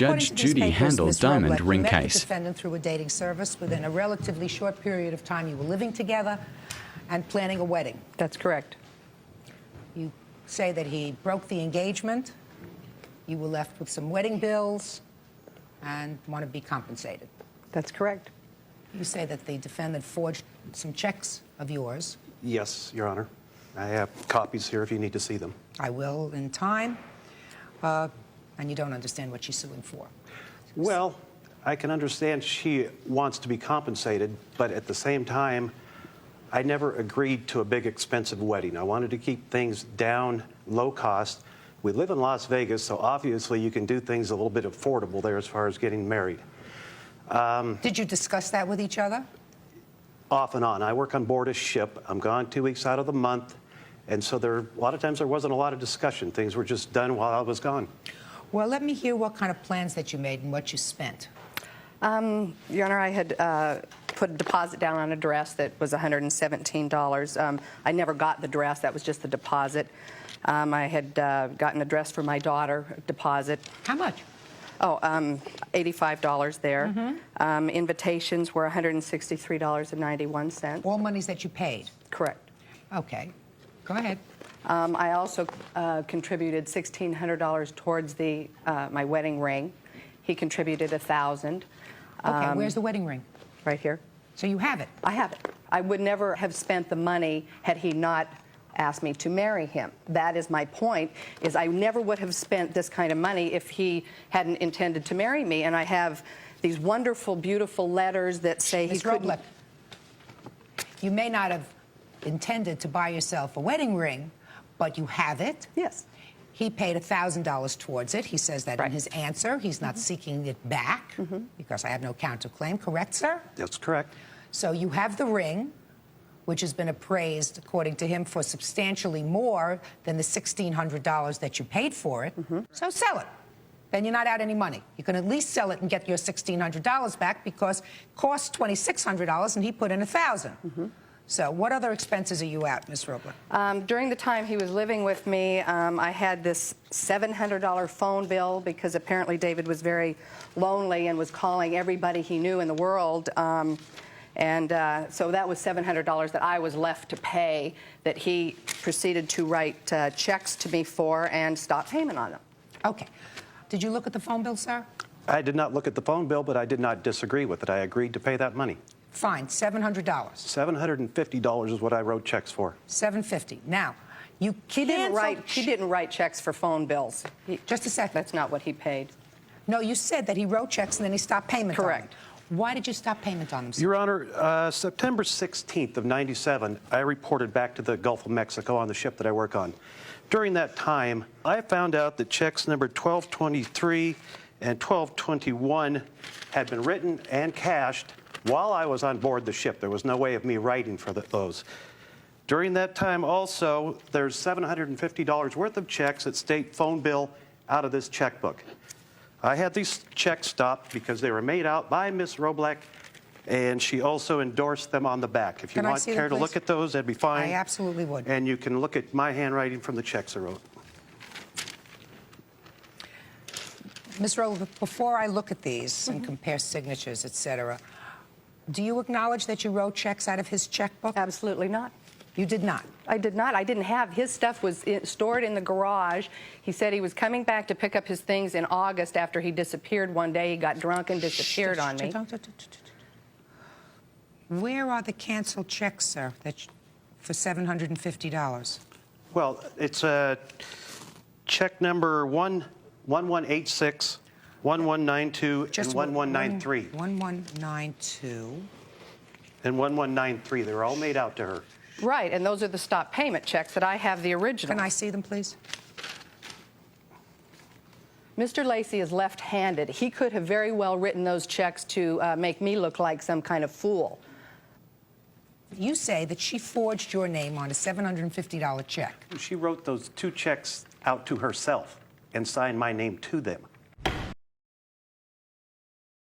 Judge Judy handled Diamond Ring case. You met the case. defendant through a dating service. Within a relatively short period of time, you were living together and planning a wedding. That's correct. You say that he broke the engagement. You were left with some wedding bills and want to be compensated. That's correct. You say that the defendant forged some checks of yours. Yes, Your Honor. I have copies here if you need to see them. I will in time. And you don't understand what she's suing for. Well, I can understand she wants to be compensated, but at the same time, I never agreed to a big, expensive wedding. I wanted to keep things down, low cost. We live in Las Vegas, so obviously you can do things a little bit affordable there as far as getting married. Did you discuss that with each other? Off and on. I work on board a ship. I'm gone 2 weeks out of the month, and so a lot of times there wasn't a lot of discussion. Things were just done while I was gone. Well, let me hear what kind of plans that you made and what you spent. Your Honor, I had put a deposit down on a dress that was $117. I never got the dress. That was just the deposit. I had gotten a dress for my daughter, deposit. How much? Oh, $85 there. Mm-hmm. Invitations were $163.91. All monies that you paid? Correct. Okay. Go ahead. I also contributed $1,600 towards my wedding ring. He contributed $1,000. Okay, where's the wedding ring? Right here. So you have it? I have it. I would never have spent the money had he not asked me to marry him. That is my point, is I never would have spent this kind of money if he hadn't intended to marry me. And I have these wonderful, beautiful letters that say he couldn't... Ms. Roblek, you may not have intended to buy yourself a wedding ring, but you have it. Yes. He paid $1,000 towards it. He says that Right. in his answer. He's not seeking it back because I have no counterclaim. Correct, sir? That's correct. So you have the ring, which has been appraised, according to him, for substantially more than the $1,600 that you paid for it. So sell it. Then you're not out any money. You can at least sell it and get your $1,600 back because it costs $2,600 and he put in $1,000. So what other expenses are you out, Ms. Roblek? During the time he was living with me, I had this $700 phone bill because apparently David was very lonely and was calling everybody he knew in the world. So that was $700 that I was left to pay that he proceeded to write checks to me for and stop payment on them. Okay. Did you look at the phone bill, sir? I did not look at the phone bill, but I did not disagree with it. I agreed to pay that money. Fine, $700. $750 is what I wrote checks for. $750. Now, you He didn't write checks for phone bills. Just a second. That's not what he paid. No, you said that he wrote checks and then he stopped payment on them. Correct. Why did you stop payment on them, sir? Your Honor, September 16th of '97, I reported back to the Gulf of Mexico on the ship that I work on. During that time, I found out that checks number 1223 and 1221 had been written and cashed while I was on board the ship. There was no way of me writing for those. During that time also, there's $750 worth of checks that state phone bill out of this checkbook. I had these checks stopped because they were made out by Ms. Roblek, and she also endorsed them on the back. If you want care to look at those, that'd be fine. I absolutely would. And you can look at my handwriting from the checks I wrote. Ms. Roblek, before I look at these and compare signatures, et cetera, do you acknowledge that you wrote checks out of his checkbook? Absolutely not. You did not? I did not. I didn't have his stuff was stored in the garage. He said he was coming back to pick up his things in August after he disappeared one day. He got drunk and disappeared on me. Where are the canceled checks, sir, for $750? Well, it's check number 1186, 1192, and 1193. 1192. And 1193. They were all made out to her. Right, and those are the stop payment checks that I have the original. Can I see them, please? Mr. Lacey is left-handed. He could have very well written those checks to make me look like some kind of fool. You say that she forged your name on a $750 check. She wrote those two checks out to herself and signed my name to them.